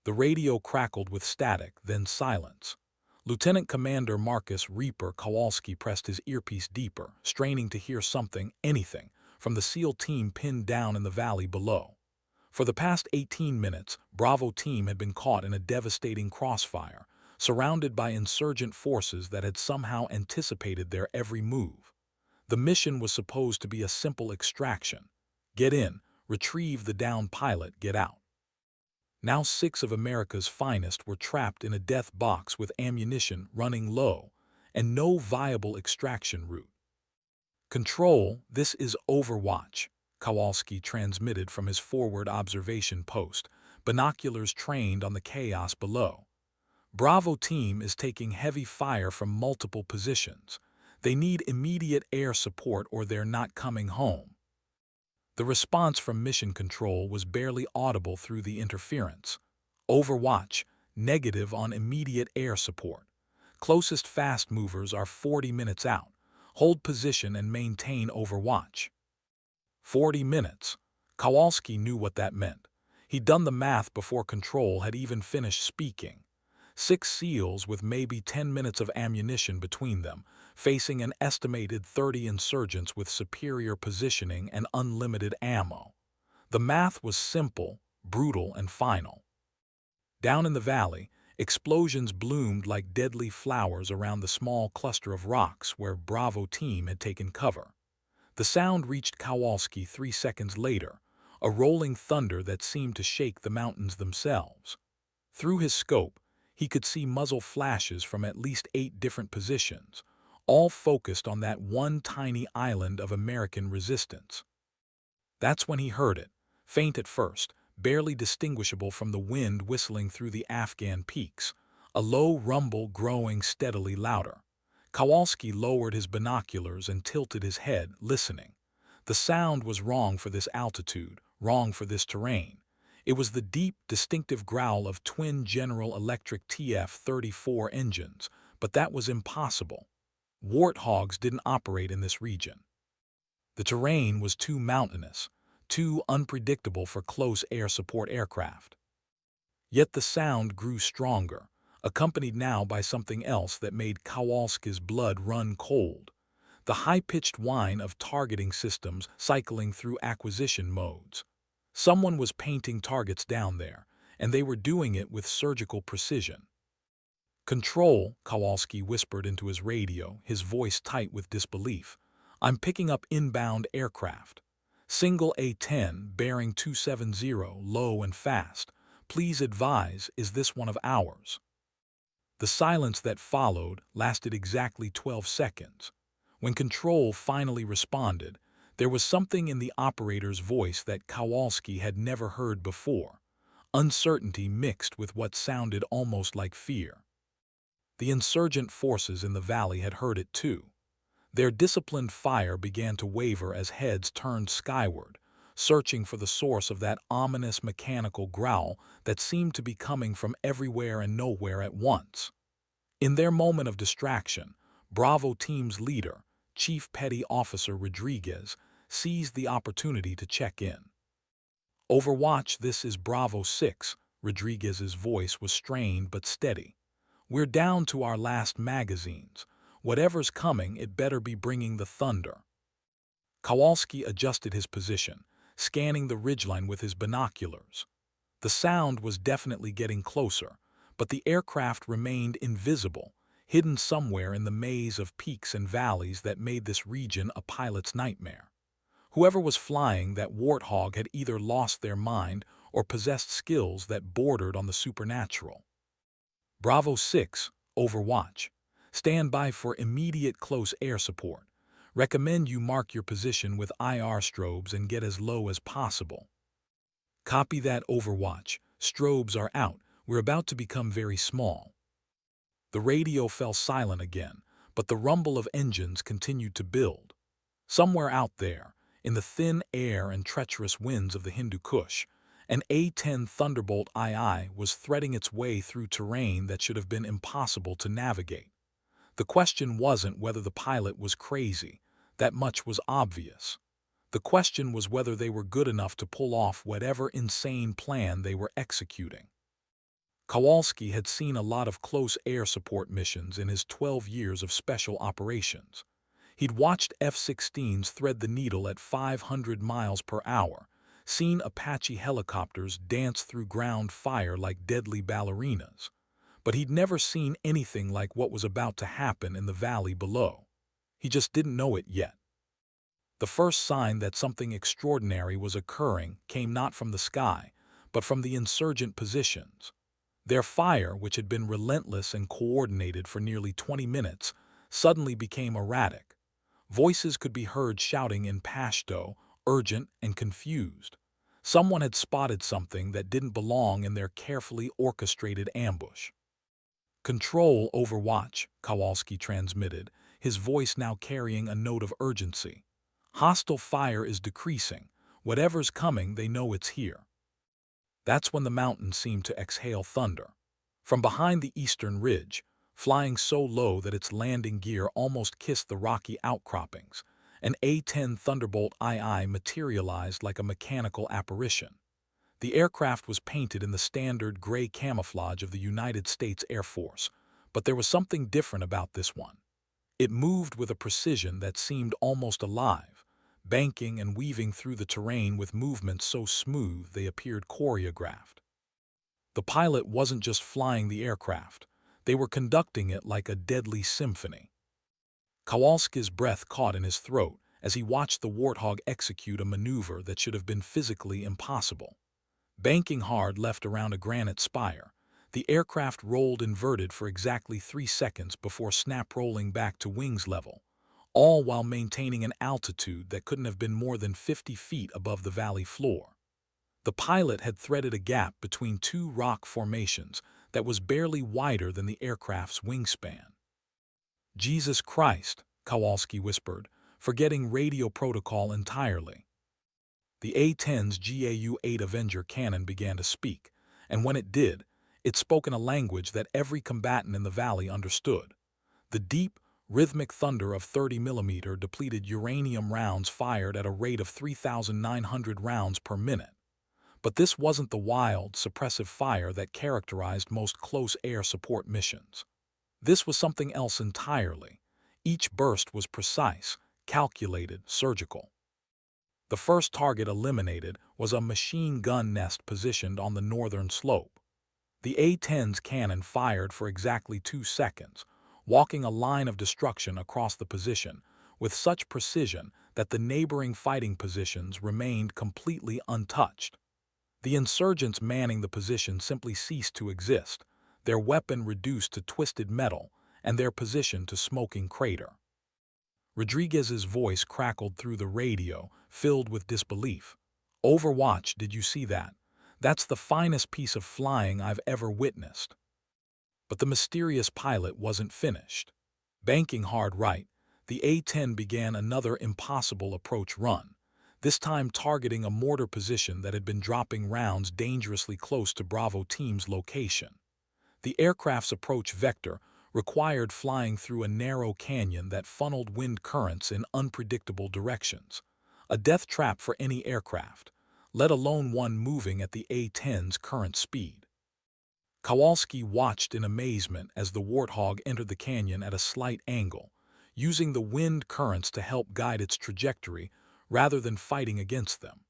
The radio crackled with static, then silence. Lieutenant Commander Marcus Reaper Kowalski pressed his earpiece deeper, straining to hear something, anything, from the SEAL team pinned down in the valley below. For the past 18 minutes, Bravo team had been caught in a devastating crossfire, surrounded by insurgent forces that had somehow anticipated their every move. The mission was supposed to be a simple extraction. Get in, retrieve the downed pilot, get out. Now 6 of America's finest were trapped in a death box with ammunition running low and no viable extraction route. "Control, this is Overwatch," Kowalski transmitted from his forward observation post, binoculars trained on the chaos below. "Bravo team is taking heavy fire from multiple positions. They need immediate air support or they're not coming home." The response from Mission Control was barely audible through the interference. "Overwatch, negative on immediate air support. Closest fast movers are 40 minutes out. Hold position and maintain Overwatch." 40 minutes. Kowalski knew what that meant. He'd done the math before Control had even finished speaking. 6 SEALs with maybe 10 minutes of ammunition between them, facing an estimated 30 insurgents with superior positioning and unlimited ammo. The math was simple, brutal, and final. Down in the valley, explosions bloomed like deadly flowers around the small cluster of rocks where Bravo team had taken cover. The sound reached Kowalski 3 seconds later, a rolling thunder that seemed to shake the mountains themselves. Through his scope, he could see muzzle flashes from at least 8 different positions, all focused on that one tiny island of American resistance. That's when he heard it, faint at first, barely distinguishable from the wind whistling through the Afghan peaks, a low rumble growing steadily louder. Kowalski lowered his binoculars and tilted his head, listening. The sound was wrong for this altitude, wrong for this terrain. It was the deep, distinctive growl of twin General Electric TF-34 engines, but that was impossible. Warthogs didn't operate in this region. The terrain was too mountainous, too unpredictable for close air support aircraft. Yet the sound grew stronger, accompanied now by something else that made Kowalski's blood run cold. The high-pitched whine of targeting systems cycling through acquisition modes. Someone was painting targets down there, and they were doing it with surgical precision. "Control," Kowalski whispered into his radio, his voice tight with disbelief. "I'm picking up inbound aircraft. Single A-10, bearing 270, low and fast. Please advise, is this one of ours?" The silence that followed lasted exactly 12 seconds. When Control finally responded, there was something in the operator's voice that Kowalski had never heard before, uncertainty mixed with what sounded almost like fear. The insurgent forces in the valley had heard it too. Their disciplined fire began to waver as heads turned skyward, searching for the source of that ominous mechanical growl that seemed to be coming from everywhere and nowhere at once. In their moment of distraction, Bravo team's leader, Chief Petty Officer Rodriguez, seized the opportunity to check in. "Overwatch, this is Bravo 6, Rodriguez's voice was strained but steady. "We're down to our last magazines. Whatever's coming, it better be bringing the thunder." Kowalski adjusted his position, scanning the ridgeline with his binoculars. The sound was definitely getting closer, but the aircraft remained invisible, hidden somewhere in the maze of peaks and valleys that made this region a pilot's nightmare. Whoever was flying that Warthog had either lost their mind or possessed skills that bordered on the supernatural. "Bravo 6, Overwatch. Stand by for immediate close air support. Recommend you mark your position with IR strobes and get as low as possible." "Copy that, Overwatch. Strobes are out. We're about to become very small." The radio fell silent again, but the rumble of engines continued to build. Somewhere out there, in the thin air and treacherous winds of the Hindu Kush, an A-10 Thunderbolt II was threading its way through terrain that should have been impossible to navigate. The question wasn't whether the pilot was crazy. That much was obvious. The question was whether they were good enough to pull off whatever insane plan they were executing. Kowalski had seen a lot of close air support missions in his 12 years of special operations. He'd watched F-16s thread the needle at 500 miles per hour, seen Apache helicopters dance through ground fire like deadly ballerinas. But he'd never seen anything like what was about to happen in the valley below. He just didn't know it yet. The first sign that something extraordinary was occurring came not from the sky, but from the insurgent positions. Their fire, which had been relentless and coordinated for nearly 20 minutes, suddenly became erratic. Voices could be heard shouting in Pashto, urgent and confused. Someone had spotted something that didn't belong in their carefully orchestrated ambush. "Control, Overwatch," Kowalski transmitted, his voice now carrying a note of urgency. "Hostile fire is decreasing. Whatever's coming, they know it's here." That's when the mountain seemed to exhale thunder. From behind the eastern ridge, flying so low that its landing gear almost kissed the rocky outcroppings, an A-10 Thunderbolt II materialized like a mechanical apparition. The aircraft was painted in the standard gray camouflage of the United States Air Force, but there was something different about this one. It moved with a precision that seemed almost alive, banking and weaving through the terrain with movements so smooth they appeared choreographed. The pilot wasn't just flying the aircraft, they were conducting it like a deadly symphony. Kowalski's breath caught in his throat as he watched the Warthog execute a maneuver that should have been physically impossible. Banking hard left around a granite spire, the aircraft rolled inverted for exactly 3 seconds before snap-rolling back to wings level, all while maintaining an altitude that couldn't have been more than 50 feet above the valley floor. The pilot had threaded a gap between two rock formations that was barely wider than the aircraft's wingspan. "Jesus Christ," Kowalski whispered, forgetting radio protocol entirely. The A-10's GAU-8 Avenger cannon began to speak, and when it did, it spoke in a language that every combatant in the valley understood. The deep, rhythmic thunder of 30mm depleted uranium rounds fired at a rate of 3,900 rounds per minute. But this wasn't the wild, suppressive fire that characterized most close air support missions. This was something else entirely. Each burst was precise, calculated, surgical. The first target eliminated was a machine gun nest positioned on the northern slope. The A-10's cannon fired for exactly 2 seconds, walking a line of destruction across the position with such precision that the neighboring fighting positions remained completely untouched. The insurgents manning the position simply ceased to exist, their weapon reduced to twisted metal and their position to smoking crater. Rodriguez's voice crackled through the radio, filled with disbelief. "Overwatch, did you see that? That's the finest piece of flying I've ever witnessed." But the mysterious pilot wasn't finished. Banking hard right, the A-10 began another impossible approach run, this time targeting a mortar position that had been dropping rounds dangerously close to Bravo Team's location. The aircraft's approach vector required flying through a narrow canyon that funneled wind currents in unpredictable directions, a death trap for any aircraft, let alone one moving at the A-10's current speed. Kowalski watched in amazement as the Warthog entered the canyon at a slight angle, using the wind currents to help guide its trajectory rather than fighting against them.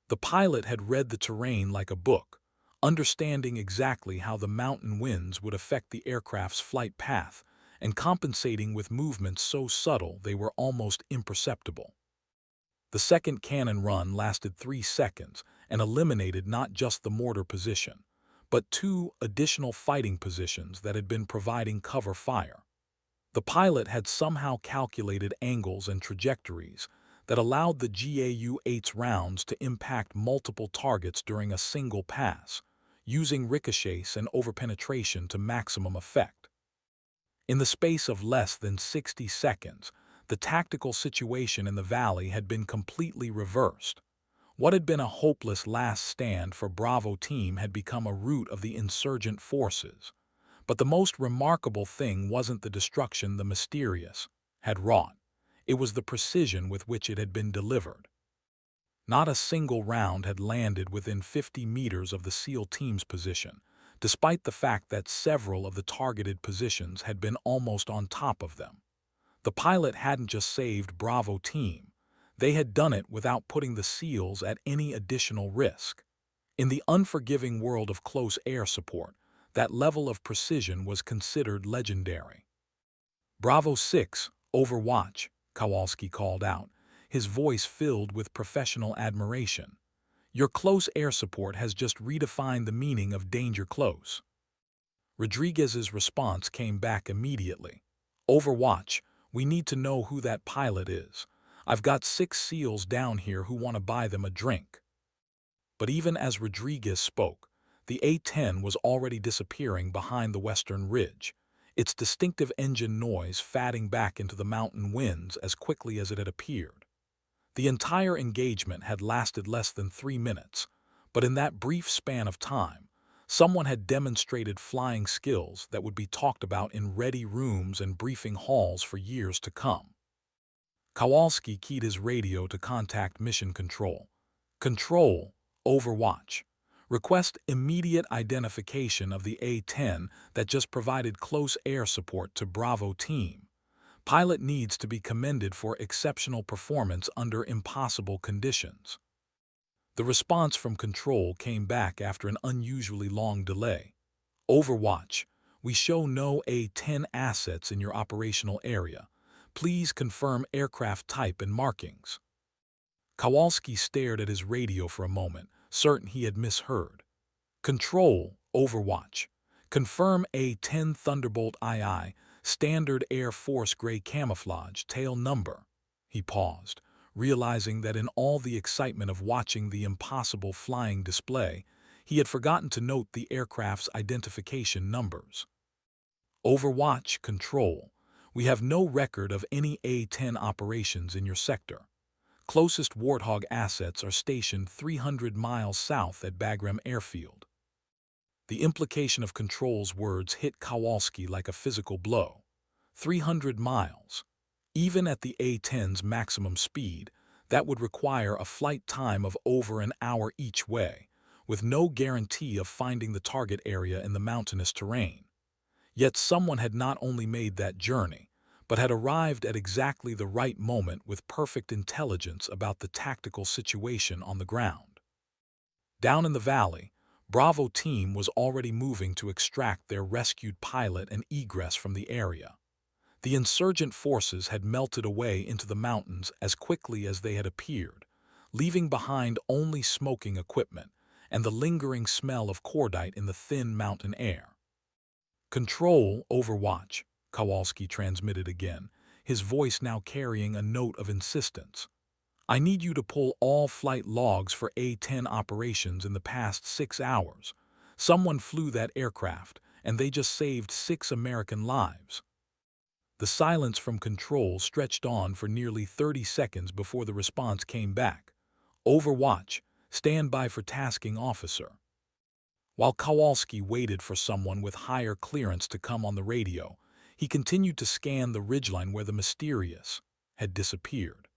The pilot had read the terrain like a book, understanding exactly how the mountain winds would affect the aircraft's flight path and compensating with movements so subtle they were almost imperceptible. The second cannon run lasted 3 seconds and eliminated not just the mortar position, but 2 additional fighting positions that had been providing cover fire. The pilot had somehow calculated angles and trajectories that allowed the GAU-8's rounds to impact multiple targets during a single pass, using ricochets and overpenetration to maximum effect. In the space of less than 60 seconds, the tactical situation in the valley had been completely reversed. What had been a hopeless last stand for Bravo Team had become a rout of the insurgent forces. But the most remarkable thing wasn't the destruction the Mysterious had wrought. It was the precision with which it had been delivered. Not a single round had landed within 50 meters of the SEAL team's position, despite the fact that several of the targeted positions had been almost on top of them. The pilot hadn't just saved Bravo team. They had done it without putting the SEALs at any additional risk. In the unforgiving world of close air support, that level of precision was considered legendary. "Bravo 6, Overwatch," Kowalski called out, his voice filled with professional admiration. "Your close air support has just redefined the meaning of danger close." Rodriguez's response came back immediately. "Overwatch, we need to know who that pilot is. I've got 6 SEALs down here who want to buy them a drink." But even as Rodriguez spoke, the A-10 was already disappearing behind the western ridge, its distinctive engine noise fading back into the mountain winds as quickly as it had appeared. The entire engagement had lasted less than 3 minutes, but in that brief span of time, someone had demonstrated flying skills that would be talked about in ready rooms and briefing halls for years to come. Kowalski keyed his radio to contact Mission Control. "Control, Overwatch. Request immediate identification of the A-10 that just provided close air support to Bravo team. Pilot needs to be commended for exceptional performance under impossible conditions." The response from Control came back after an unusually long delay. "Overwatch, we show no A-10 assets in your operational area. Please confirm aircraft type and markings." Kowalski stared at his radio for a moment, certain he had misheard. "Control, Overwatch. Confirm A-10 Thunderbolt II, Standard Air Force Gray Camouflage, tail number." He paused, realizing that in all the excitement of watching the impossible flying display, he had forgotten to note the aircraft's identification numbers. "Overwatch, Control. We have no record of any A-10 operations in your sector. Closest Warthog assets are stationed 300 miles south at Bagram Airfield." The implication of Control's words hit Kowalski like a physical blow. 300 miles. Even at the A-10's maximum speed, that would require a flight time of over an hour each way, with no guarantee of finding the target area in the mountainous terrain. Yet someone had not only made that journey, but had arrived at exactly the right moment with perfect intelligence about the tactical situation on the ground. Down in the valley, Bravo team was already moving to extract their rescued pilot and egress from the area. The insurgent forces had melted away into the mountains as quickly as they had appeared, leaving behind only smoking equipment and the lingering smell of cordite in the thin mountain air. "Control, Overwatch," Kowalski transmitted again, his voice now carrying a note of insistence. "I need you to pull all flight logs for A-10 operations in the past 6 hours. Someone flew that aircraft, and they just saved 6 American lives." The silence from Control stretched on for nearly 30 seconds before the response came back. "Overwatch, stand by for tasking officer." While Kowalski waited for someone with higher clearance to come on the radio, he continued to scan the ridgeline where the mysterious had disappeared.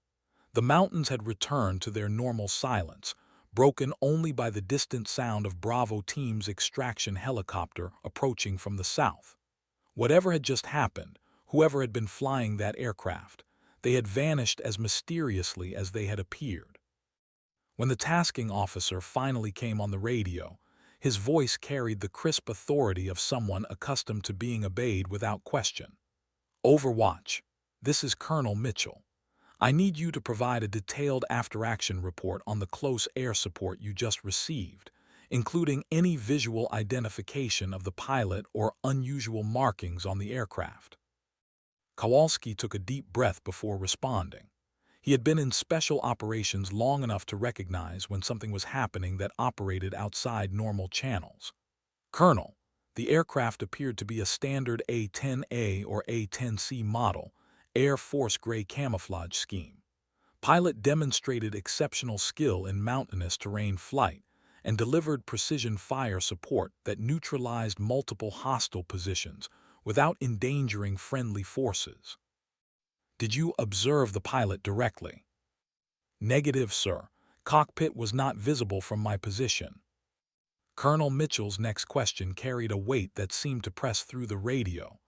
The mountains had returned to their normal silence, broken only by the distant sound of Bravo team's extraction helicopter approaching from the south. Whatever had just happened, whoever had been flying that aircraft, they had vanished as mysteriously as they had appeared. When the tasking officer finally came on the radio, his voice carried the crisp authority of someone accustomed to being obeyed without question. "Overwatch, this is Colonel Mitchell. I need you to provide a detailed after-action report on the close air support you just received, including any visual identification of the pilot or unusual markings on the aircraft." Kowalski took a deep breath before responding. He had been in special operations long enough to recognize when something was happening that operated outside normal channels. "Colonel, the aircraft appeared to be a standard A-10A or A-10C model, Air Force Gray Camouflage scheme. Pilot demonstrated exceptional skill in mountainous terrain flight and delivered precision fire support that neutralized multiple hostile positions without endangering friendly forces." "Did you observe the pilot directly?" "Negative, sir. Cockpit was not visible from my position." Colonel Mitchell's next question carried a weight that seemed to press through the radio.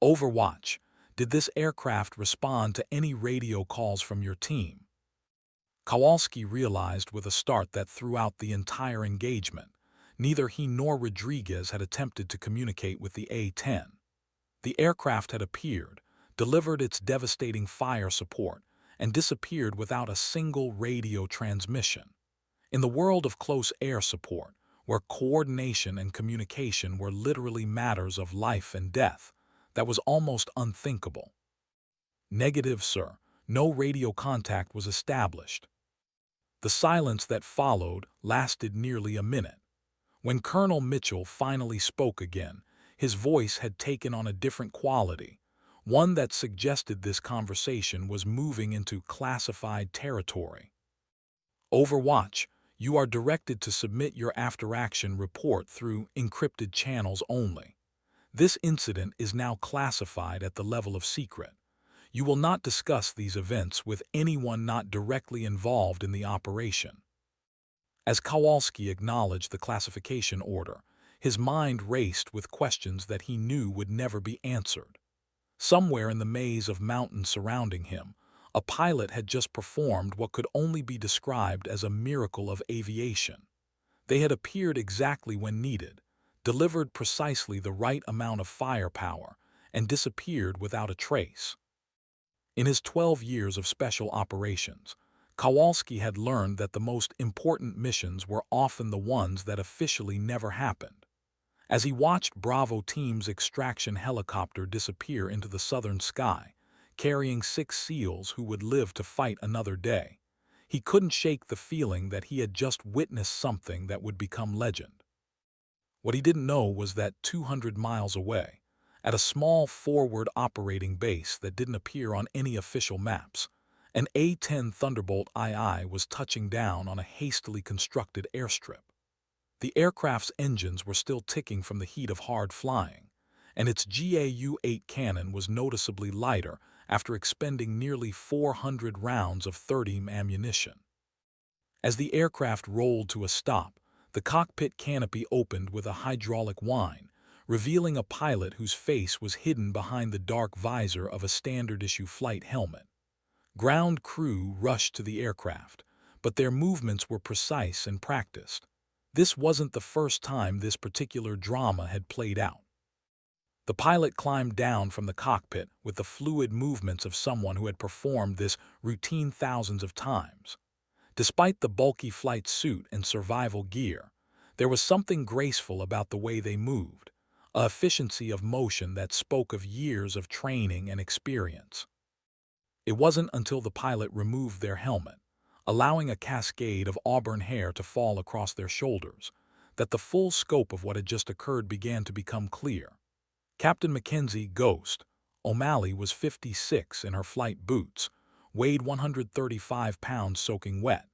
Overwatch, did this aircraft respond to any radio calls from your team? Kowalski realized with a start that throughout the entire engagement, neither he nor Rodriguez had attempted to communicate with the A-10. The aircraft had appeared, delivered its devastating fire support, and disappeared without a single radio transmission. In the world of close air support, where coordination and communication were literally matters of life and death, that was almost unthinkable. Negative, sir. No radio contact was established. The silence that followed lasted nearly a minute. When Colonel Mitchell finally spoke again, his voice had taken on a different quality, one that suggested this conversation was moving into classified territory. Overwatch, you are directed to submit your after-action report through encrypted channels only. This incident is now classified at the level of secret. You will not discuss these events with anyone not directly involved in the operation. As Kowalski acknowledged the classification order, his mind raced with questions that he knew would never be answered. Somewhere in the maze of mountains surrounding him, a pilot had just performed what could only be described as a miracle of aviation. They had appeared exactly when needed, delivered precisely the right amount of firepower, and disappeared without a trace. In his 12 years of special operations, Kowalski had learned that the most important missions were often the ones that officially never happened. As he watched Bravo Team's extraction helicopter disappear into the southern sky, carrying 6 SEALs who would live to fight another day, he couldn't shake the feeling that he had just witnessed something that would become legend. What he didn't know was that 200 miles away, at a small forward operating base that didn't appear on any official maps, an A-10 Thunderbolt II was touching down on a hastily constructed airstrip. The aircraft's engines were still ticking from the heat of hard flying, and its GAU-8 cannon was noticeably lighter after expending nearly 400 rounds of 30 ammunition. As the aircraft rolled to a stop, the cockpit canopy opened with a hydraulic whine, revealing a pilot whose face was hidden behind the dark visor of a standard-issue flight helmet. Ground crew rushed to the aircraft, but their movements were precise and practiced. This wasn't the first time this particular drama had played out. The pilot climbed down from the cockpit with the fluid movements of someone who had performed this routine thousands of times. Despite the bulky flight suit and survival gear, there was something graceful about the way they moved, a efficiency of motion that spoke of years of training and experience. It wasn't until the pilot removed their helmet, allowing a cascade of auburn hair to fall across their shoulders, that the full scope of what had just occurred began to become clear. Captain Mackenzie Ghost O'Malley was 56 in her flight boots, weighed 135 pounds soaking wet,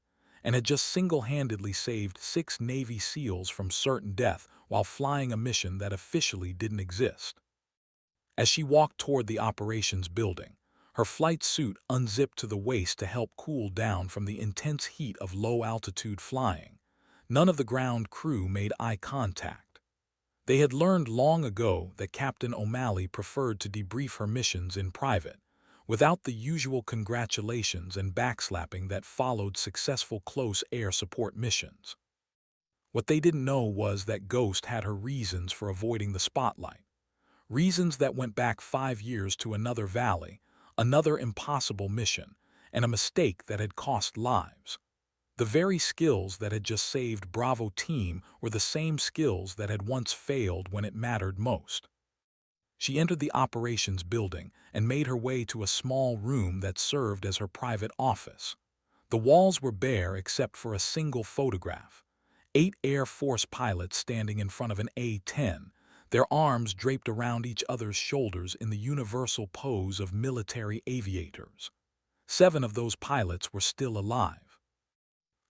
and had just single-handedly saved 6 Navy SEALs from certain death while flying a mission that officially didn't exist. As she walked toward the operations building, her flight suit unzipped to the waist to help cool down from the intense heat of low-altitude flying. None of the ground crew made eye contact. They had learned long ago that Captain O'Malley preferred to debrief her missions in private, without the usual congratulations and backslapping that followed successful close air support missions. What they didn't know was that Ghost had her reasons for avoiding the spotlight. Reasons that went back 5 years to another valley, another impossible mission, and a mistake that had cost lives. The very skills that had just saved Bravo Team were the same skills that had once failed when it mattered most. She entered the operations building and made her way to a small room that served as her private office. The walls were bare except for a single photograph. 8 Air Force pilots standing in front of an A-10, their arms draped around each other's shoulders in the universal pose of military aviators. 7 of those pilots were still alive.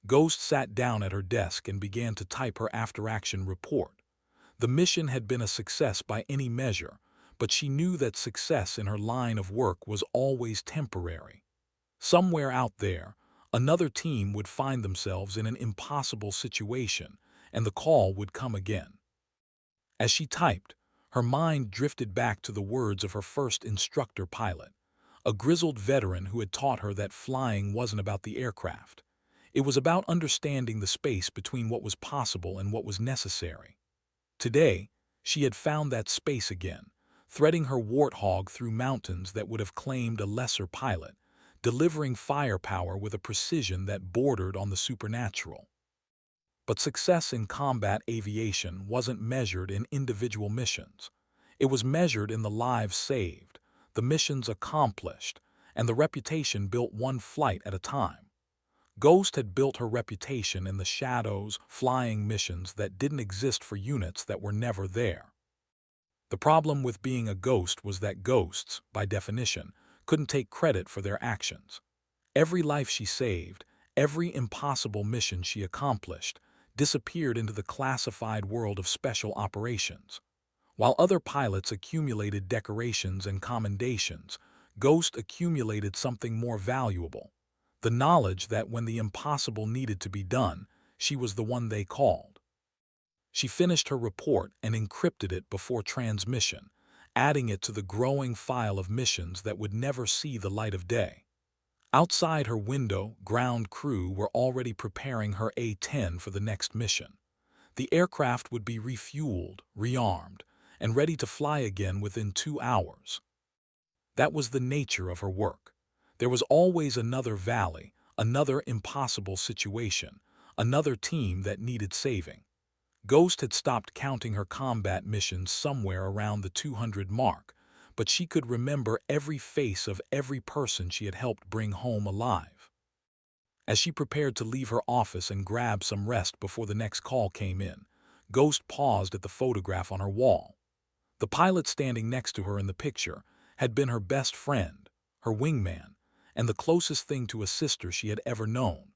Ghost sat down at her desk and began to type her after-action report. The mission had been a success by any measure, but she knew that success in her line of work was always temporary. Somewhere out there, another team would find themselves in an impossible situation, and the call would come again. As she typed, her mind drifted back to the words of her first instructor pilot, a grizzled veteran who had taught her that flying wasn't about the aircraft. It was about understanding the space between what was possible and what was necessary. Today, she had found that space again, threading her warthog through mountains that would have claimed a lesser pilot, delivering firepower with a precision that bordered on the supernatural. But success in combat aviation wasn't measured in individual missions. It was measured in the lives saved, the missions accomplished, and the reputation built one flight at a time. Ghost had built her reputation in the shadows, flying missions that didn't exist for units that were never there. The problem with being a ghost was that ghosts, by definition, couldn't take credit for their actions. Every life she saved, every impossible mission she accomplished, disappeared into the classified world of special operations. While other pilots accumulated decorations and commendations, Ghost accumulated something more valuable: the knowledge that when the impossible needed to be done, she was the one they called. She finished her report and encrypted it before transmission, adding it to the growing file of missions that would never see the light of day. Outside her window, ground crew were already preparing her A-10 for the next mission. The aircraft would be refueled, rearmed, and ready to fly again within 2 hours. That was the nature of her work. There was always another valley, another impossible situation, another team that needed saving. Ghost had stopped counting her combat missions somewhere around the 200 mark, but she could remember every face of every person she had helped bring home alive. As she prepared to leave her office and grab some rest before the next call came in, Ghost paused at the photograph on her wall. The pilot standing next to her in the picture had been her best friend, her wingman, and the closest thing to a sister she had ever known.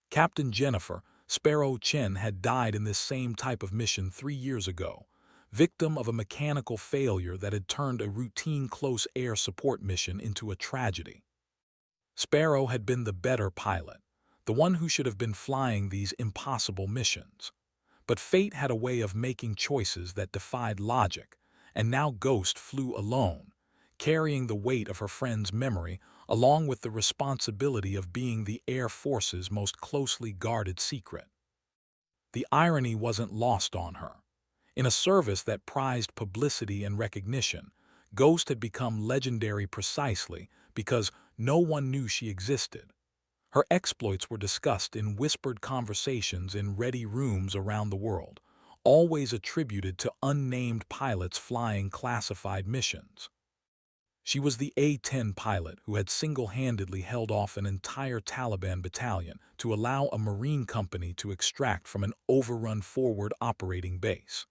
Captain Jennifer Sparrow Chen had died in this same type of mission 3 years ago, victim of a mechanical failure that had turned a routine close air support mission into a tragedy. Sparrow had been the better pilot, the one who should have been flying these impossible missions. But fate had a way of making choices that defied logic, and now Ghost flew alone, carrying the weight of her friend's memory along with the responsibility of being the Air Force's most closely guarded secret. The irony wasn't lost on her. In a service that prized publicity and recognition, Ghost had become legendary precisely because no one knew she existed. Her exploits were discussed in whispered conversations in ready rooms around the world, always attributed to unnamed pilots flying classified missions. She was the A-10 pilot who had single-handedly held off an entire Taliban battalion to allow a Marine company to extract from an overrun forward operating base.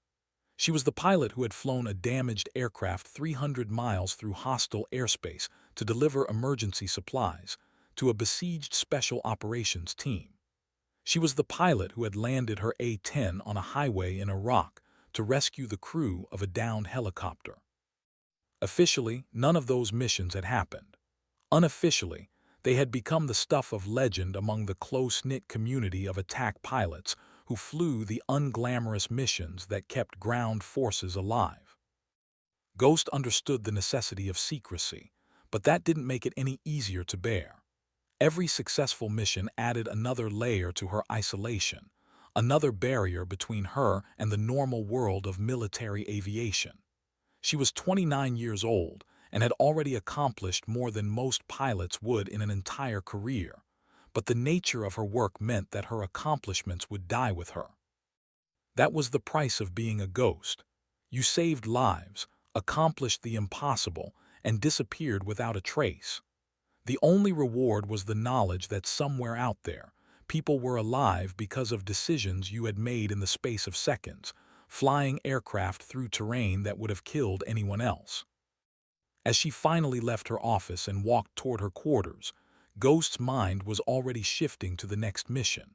She was the pilot who had flown a damaged aircraft 300 miles through hostile airspace to deliver emergency supplies to a besieged special operations team. She was the pilot who had landed her A-10 on a highway in Iraq to rescue the crew of a downed helicopter. Officially, none of those missions had happened. Unofficially, they had become the stuff of legend among the close-knit community of attack pilots who flew the unglamorous missions that kept ground forces alive. Ghost understood the necessity of secrecy, but that didn't make it any easier to bear. Every successful mission added another layer to her isolation, another barrier between her and the normal world of military aviation. She was 29 years old and had already accomplished more than most pilots would in an entire career, but the nature of her work meant that her accomplishments would die with her. That was the price of being a ghost. You saved lives, accomplished the impossible, and disappeared without a trace. The only reward was the knowledge that somewhere out there, people were alive because of decisions you had made in the space of seconds, flying aircraft through terrain that would have killed anyone else. As she finally left her office and walked toward her quarters, Ghost's mind was already shifting to the next mission.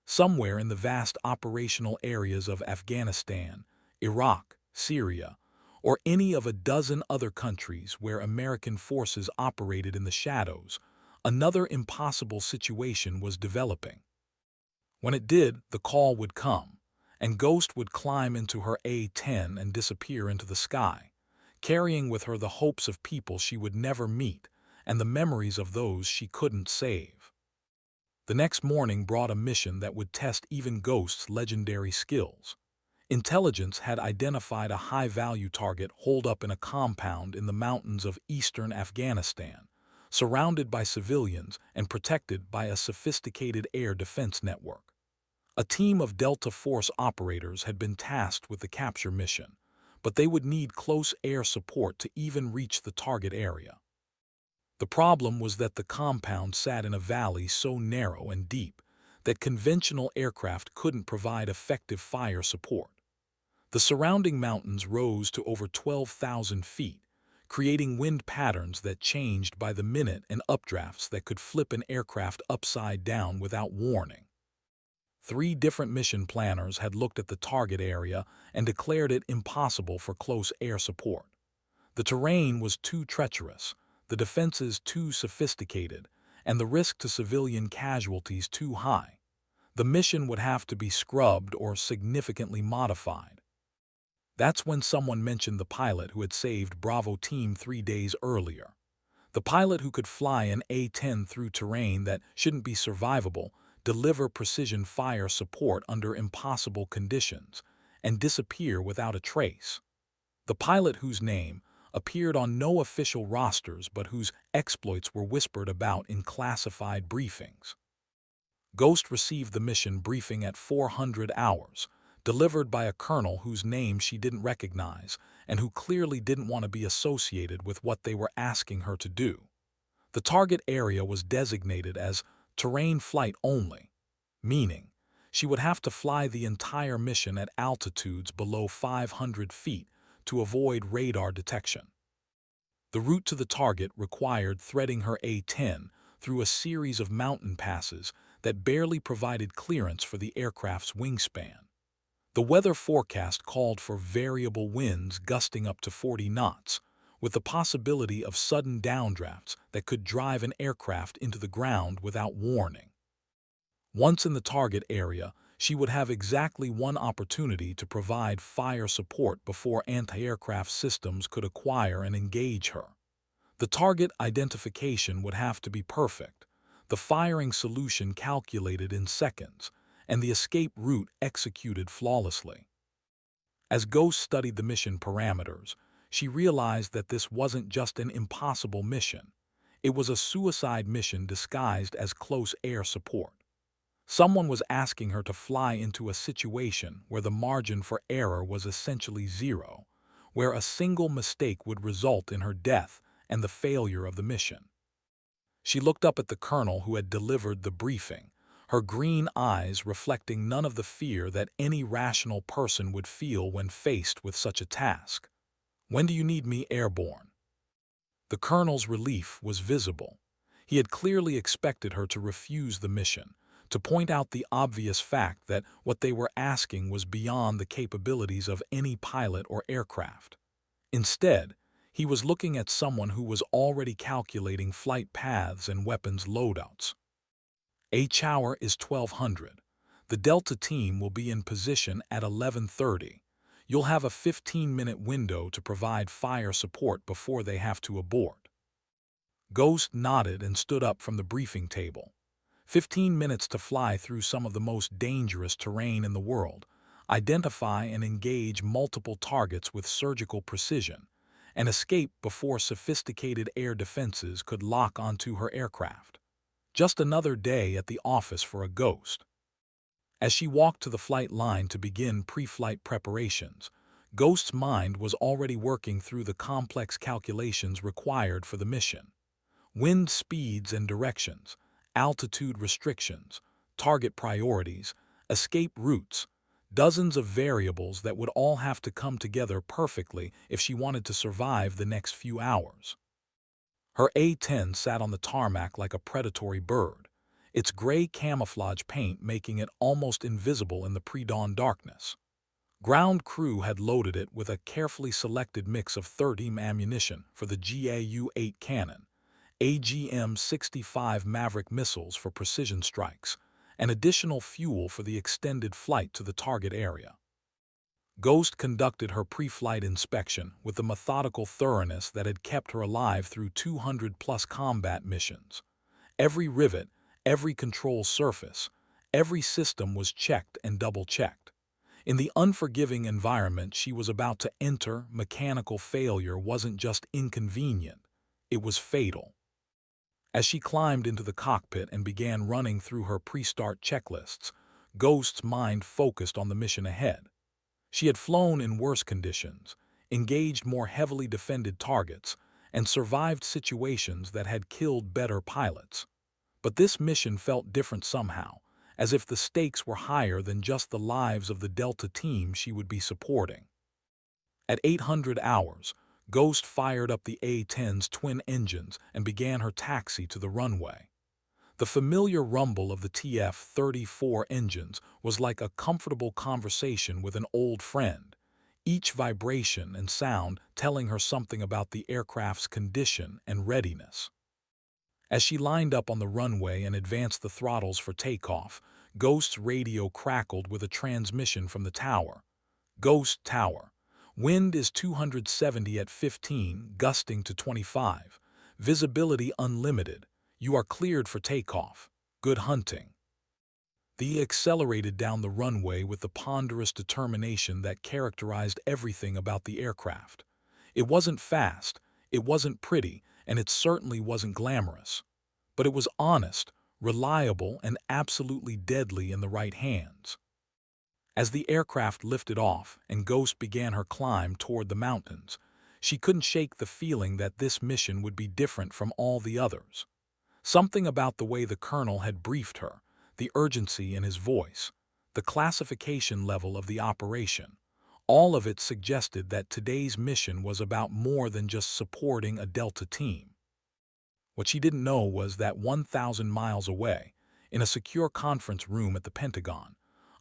Somewhere in the vast operational areas of Afghanistan, Iraq, Syria, or any of a dozen other countries where American forces operated in the shadows, another impossible situation was developing. When it did, the call would come, and Ghost would climb into her A-10 and disappear into the sky, carrying with her the hopes of people she would never meet and the memories of those she couldn't save. The next morning brought a mission that would test even Ghost's legendary skills. Intelligence had identified a high-value target holed up in a compound in the mountains of eastern Afghanistan, surrounded by civilians and protected by a sophisticated air defense network. A team of Delta Force operators had been tasked with the capture mission, but they would need close air support to even reach the target area. The problem was that the compound sat in a valley so narrow and deep that conventional aircraft couldn't provide effective fire support. The surrounding mountains rose to over 12,000 feet, creating wind patterns that changed by the minute and updrafts that could flip an aircraft upside down without warning. 3 different mission planners had looked at the target area and declared it impossible for close air support. The terrain was too treacherous, the defenses too sophisticated, and the risk to civilian casualties too high. The mission would have to be scrubbed or significantly modified. That's when someone mentioned the pilot who had saved Bravo Team 3 days earlier. The pilot who could fly an A-10 through terrain that shouldn't be survivable, deliver precision fire support under impossible conditions, and disappear without a trace. The pilot whose name appeared on no official rosters but whose exploits were whispered about in classified briefings. Ghost received the mission briefing at 400 hours, delivered by a colonel whose name she didn't recognize and who clearly didn't want to be associated with what they were asking her to do. The target area was designated as terrain flight only, meaning she would have to fly the entire mission at altitudes below 500 feet to avoid radar detection. The route to the target required threading her A-10 through a series of mountain passes that barely provided clearance for the aircraft's wingspan. The weather forecast called for variable winds gusting up to 40 knots, with the possibility of sudden downdrafts that could drive an aircraft into the ground without warning. Once in the target area, she would have exactly one opportunity to provide fire support before anti-aircraft systems could acquire and engage her. The target identification would have to be perfect, the firing solution calculated in seconds, and the escape route executed flawlessly. As Ghost studied the mission parameters, she realized that this wasn't just an impossible mission. It was a suicide mission disguised as close air support. Someone was asking her to fly into a situation where the margin for error was essentially zero, where a single mistake would result in her death and the failure of the mission. She looked up at the colonel who had delivered the briefing, her green eyes reflecting none of the fear that any rational person would feel when faced with such a task. "When do you need me airborne?" The colonel's relief was visible. He had clearly expected her to refuse the mission, to point out the obvious fact that what they were asking was beyond the capabilities of any pilot or aircraft. Instead, he was looking at someone who was already calculating flight paths and weapons loadouts. H hour is 1200. The Delta team will be in position at 11:30. You'll have a 15-minute window to provide fire support before they have to abort. Ghost nodded and stood up from the briefing table. 15 minutes to fly through some of the most dangerous terrain in the world, identify and engage multiple targets with surgical precision, and escape before sophisticated air defenses could lock onto her aircraft. Just another day at the office for a Ghost. As she walked to the flight line to begin pre-flight preparations, Ghost's mind was already working through the complex calculations required for the mission. Wind speeds and directions, altitude restrictions, target priorities, escape routes, dozens of variables that would all have to come together perfectly if she wanted to survive the next few hours. Her A-10 sat on the tarmac like a predatory bird, its gray camouflage paint making it almost invisible in the pre-dawn darkness. Ground crew had loaded it with a carefully selected mix of 30 ammunition for the GAU-8 cannon, AGM-65 Maverick missiles for precision strikes, and additional fuel for the extended flight to the target area. Ghost conducted her pre-flight inspection with the methodical thoroughness that had kept her alive through 200-plus combat missions. Every rivet, every control surface, every system was checked and double-checked. In the unforgiving environment she was about to enter, mechanical failure wasn't just inconvenient, it was fatal. As she climbed into the cockpit and began running through her pre-start checklists, Ghost's mind focused on the mission ahead. She had flown in worse conditions, engaged more heavily defended targets, and survived situations that had killed better pilots. But this mission felt different somehow, as if the stakes were higher than just the lives of the Delta team she would be supporting. At 800 hours, Ghost fired up the A-10's twin engines and began her taxi to the runway. The familiar rumble of the TF-34 engines was like a comfortable conversation with an old friend, each vibration and sound telling her something about the aircraft's condition and readiness. As she lined up on the runway and advanced the throttles for takeoff, Ghost's radio crackled with a transmission from the tower. Ghost Tower. Wind is 270 at 15, gusting to 25. Visibility unlimited. You are cleared for takeoff. Good hunting. They accelerated down the runway with the ponderous determination that characterized everything about the aircraft. It wasn't fast, it wasn't pretty, and it certainly wasn't glamorous. But it was honest, reliable, and absolutely deadly in the right hands. As the aircraft lifted off and Ghost began her climb toward the mountains, she couldn't shake the feeling that this mission would be different from all the others. Something about the way the colonel had briefed her, the urgency in his voice, the classification level of the operation, all of it suggested that today's mission was about more than just supporting a Delta team. What she didn't know was that 1,000 miles away, in a secure conference room at the Pentagon,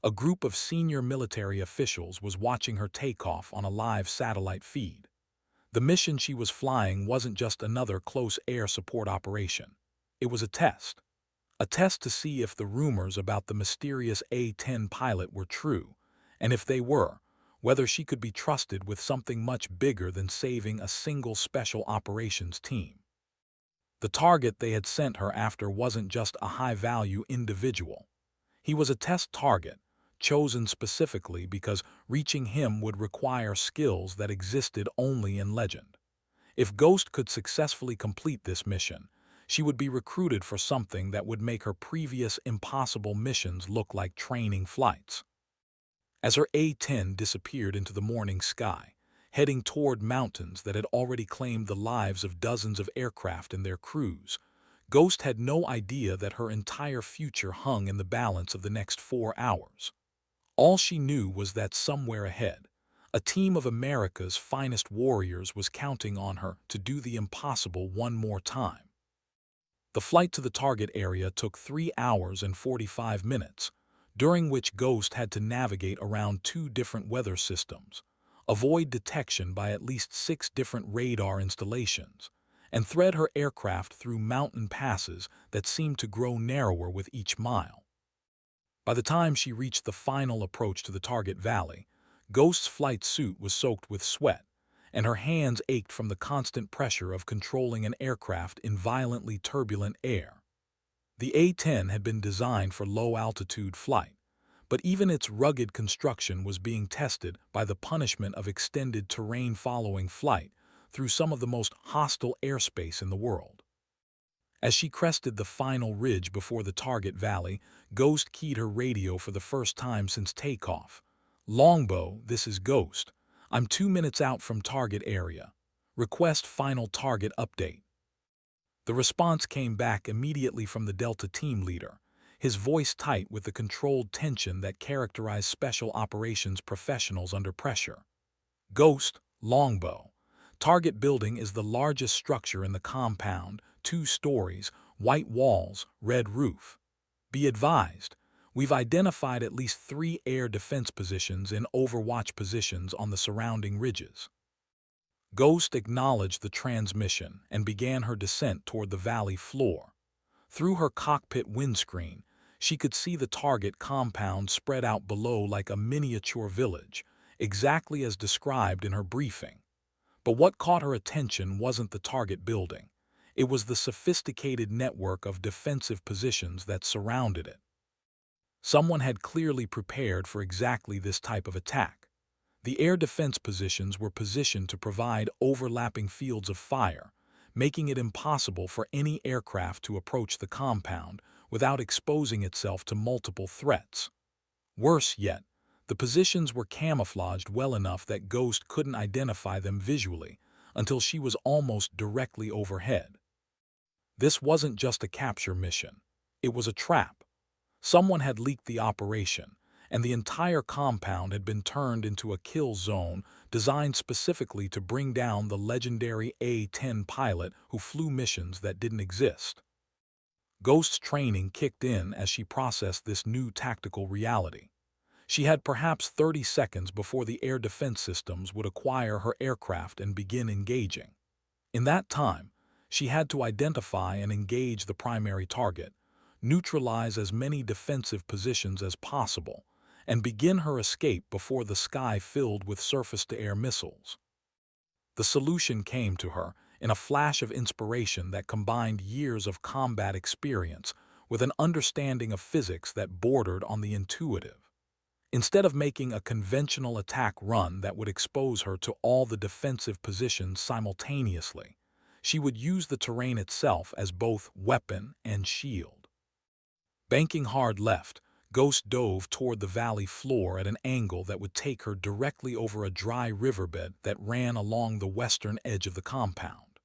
a group of senior military officials was watching her take off on a live satellite feed. The mission she was flying wasn't just another close air support operation. It was a test to see if the rumors about the mysterious A-10 pilot were true, and if they were, whether she could be trusted with something much bigger than saving a single special operations team. The target they had sent her after wasn't just a high-value individual. He was a test target, chosen specifically because reaching him would require skills that existed only in legend. If Ghost could successfully complete this mission, she would be recruited for something that would make her previous impossible missions look like training flights. As her A-10 disappeared into the morning sky, heading toward mountains that had already claimed the lives of dozens of aircraft and their crews, Ghost had no idea that her entire future hung in the balance of the next 4 hours. All she knew was that somewhere ahead, a team of America's finest warriors was counting on her to do the impossible one more time. The flight to the target area took 3 hours and 45 minutes, during which Ghost had to navigate around 2 different weather systems, avoid detection by at least 6 different radar installations, and thread her aircraft through mountain passes that seemed to grow narrower with each mile. By the time she reached the final approach to the target valley, Ghost's flight suit was soaked with sweat, and her hands ached from the constant pressure of controlling an aircraft in violently turbulent air. The A-10 had been designed for low-altitude flight, but even its rugged construction was being tested by the punishment of extended terrain-following flight through some of the most hostile airspace in the world. As she crested the final ridge before the target valley, Ghost keyed her radio for the first time since takeoff. "Longbow, this is Ghost. I'm 2 minutes out from target area. Request final target update." The response came back immediately from the Delta team leader, his voice tight with the controlled tension that characterized special operations professionals under pressure. "Ghost, Longbow. Target building is the largest structure in the compound, 2 stories, white walls, red roof. Be advised, we've identified at least 3 air defense positions in overwatch positions on the surrounding ridges." Ghost acknowledged the transmission and began her descent toward the valley floor. Through her cockpit windscreen, She could see the target compound spread out below like a miniature village, exactly as described in her briefing. But what caught her attention wasn't the target building. It was the sophisticated network of defensive positions that surrounded it. Someone had clearly prepared for exactly this type of attack. The air defense positions were positioned to provide overlapping fields of fire, making it impossible for any aircraft to approach the compound without exposing itself to multiple threats. Worse yet, the positions were camouflaged well enough that Ghost couldn't identify them visually until she was almost directly overhead. This wasn't just a capture mission. It was a trap. Someone had leaked the operation, and the entire compound had been turned into a kill zone designed specifically to bring down the legendary A-10 pilot who flew missions that didn't exist. Ghost's training kicked in as she processed this new tactical reality. She had perhaps 30 seconds before the air defense systems would acquire her aircraft and begin engaging. In that time, she had to identify and engage the primary target, neutralize as many defensive positions as possible, and begin her escape before the sky filled with surface-to-air missiles. The solution came to her in a flash of inspiration that combined years of combat experience with an understanding of physics that bordered on the intuitive. Instead of making a conventional attack run that would expose her to all the defensive positions simultaneously, she would use the terrain itself as both weapon and shield. Banking hard left, Ghost dove toward the valley floor at an angle that would take her directly over a dry riverbed that ran along the western edge of the compound.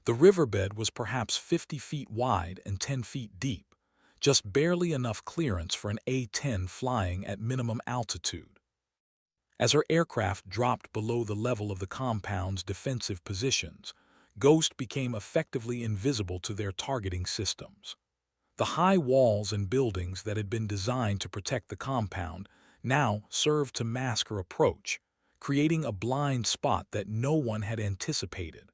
The riverbed was perhaps 50 feet wide and 10 feet deep, just barely enough clearance for an A-10 flying at minimum altitude. As her aircraft dropped below the level of the compound's defensive positions, Ghost became effectively invisible to their targeting systems. The high walls and buildings that had been designed to protect the compound now served to mask her approach, creating a blind spot that no one had anticipated.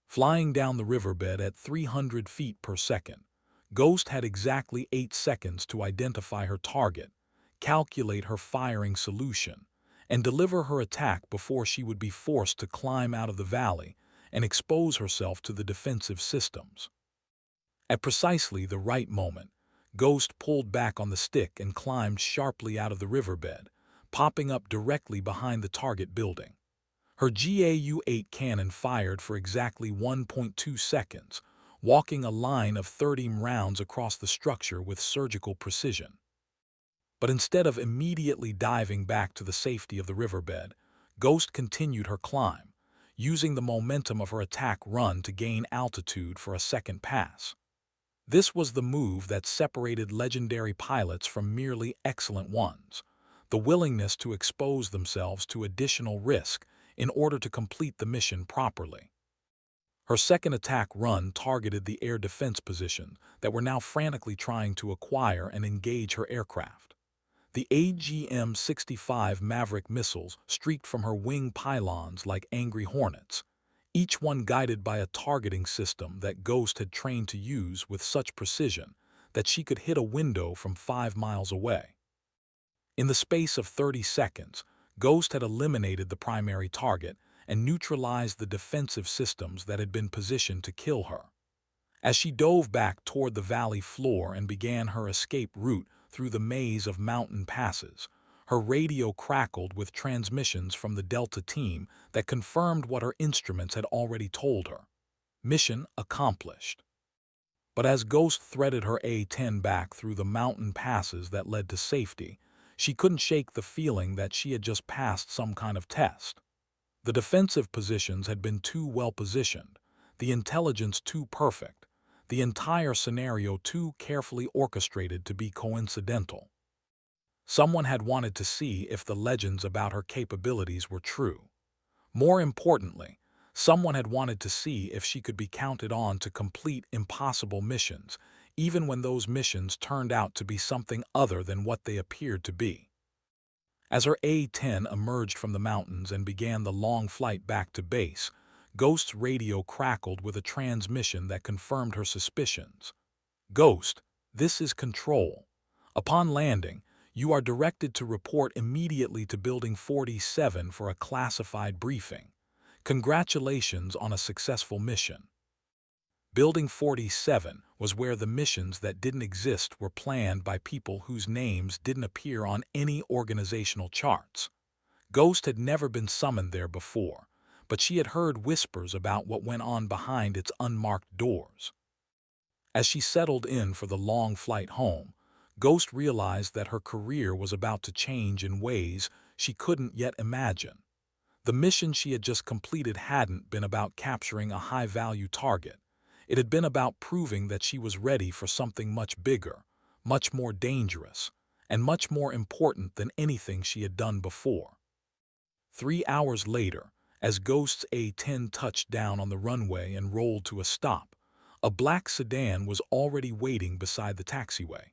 Flying down the riverbed at 300 feet per second, Ghost had exactly 8 seconds to identify her target, calculate her firing solution, and deliver her attack before she would be forced to climb out of the valley and expose herself to the defensive systems. At precisely the right moment, Ghost pulled back on the stick and climbed sharply out of the riverbed, popping up directly behind the target building. Her GAU-8 cannon fired for exactly 1.2 seconds, walking a line of 30 rounds across the structure with surgical precision. But instead of immediately diving back to the safety of the riverbed, Ghost continued her climb, using the momentum of her attack run to gain altitude for a second pass. This was the move that separated legendary pilots from merely excellent ones, the willingness to expose themselves to additional risk in order to complete the mission properly. Her second attack run targeted the air defense position that were now frantically trying to acquire and engage her aircraft. The AGM-65 Maverick missiles streaked from her wing pylons like angry hornets, each one guided by a targeting system that Ghost had trained to use with such precision that she could hit a window from 5 miles away. In the space of 30 seconds, Ghost had eliminated the primary target and neutralized the defensive systems that had been positioned to kill her. As she dove back toward the valley floor and began her escape route through the maze of mountain passes, her radio crackled with transmissions from the Delta team that confirmed what her instruments had already told her. Mission accomplished. But as Ghost threaded her A-10 back through the mountain passes that led to safety, she couldn't shake the feeling that she had just passed some kind of test. The defensive positions had been too well positioned, the intelligence too perfect, the entire scenario too carefully orchestrated to be coincidental. Someone had wanted to see if the legends about her capabilities were true. More importantly, someone had wanted to see if she could be counted on to complete impossible missions, even when those missions turned out to be something other than what they appeared to be. As her A-10 emerged from the mountains and began the long flight back to base, Ghost's radio crackled with a transmission that confirmed her suspicions. "Ghost, this is Control," Upon landing, you are directed to report immediately to Building 47 for a classified briefing. Congratulations on a successful mission. Building 47 was where the missions that didn't exist were planned by people whose names didn't appear on any organizational charts. Ghost had never been summoned there before, but she had heard whispers about what went on behind its unmarked doors. As she settled in for the long flight home, Ghost realized that her career was about to change in ways she couldn't yet imagine. The mission she had just completed hadn't been about capturing a high-value target. It had been about proving that she was ready for something much bigger, much more dangerous, and much more important than anything she had done before. 3 hours later, as Ghost's A-10 touched down on the runway and rolled to a stop, a black sedan was already waiting beside the taxiway.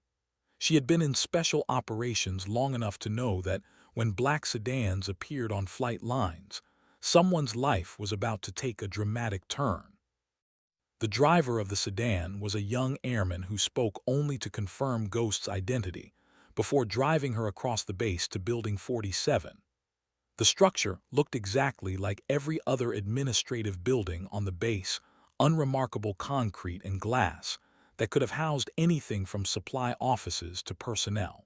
She had been in special operations long enough to know that when black sedans appeared on flight lines, someone's life was about to take a dramatic turn. The driver of the sedan was a young airman who spoke only to confirm Ghost's identity before driving her across the base to Building 47. The structure looked exactly like every other administrative building on the base, unremarkable concrete and glass that could have housed anything from supply offices to personnel.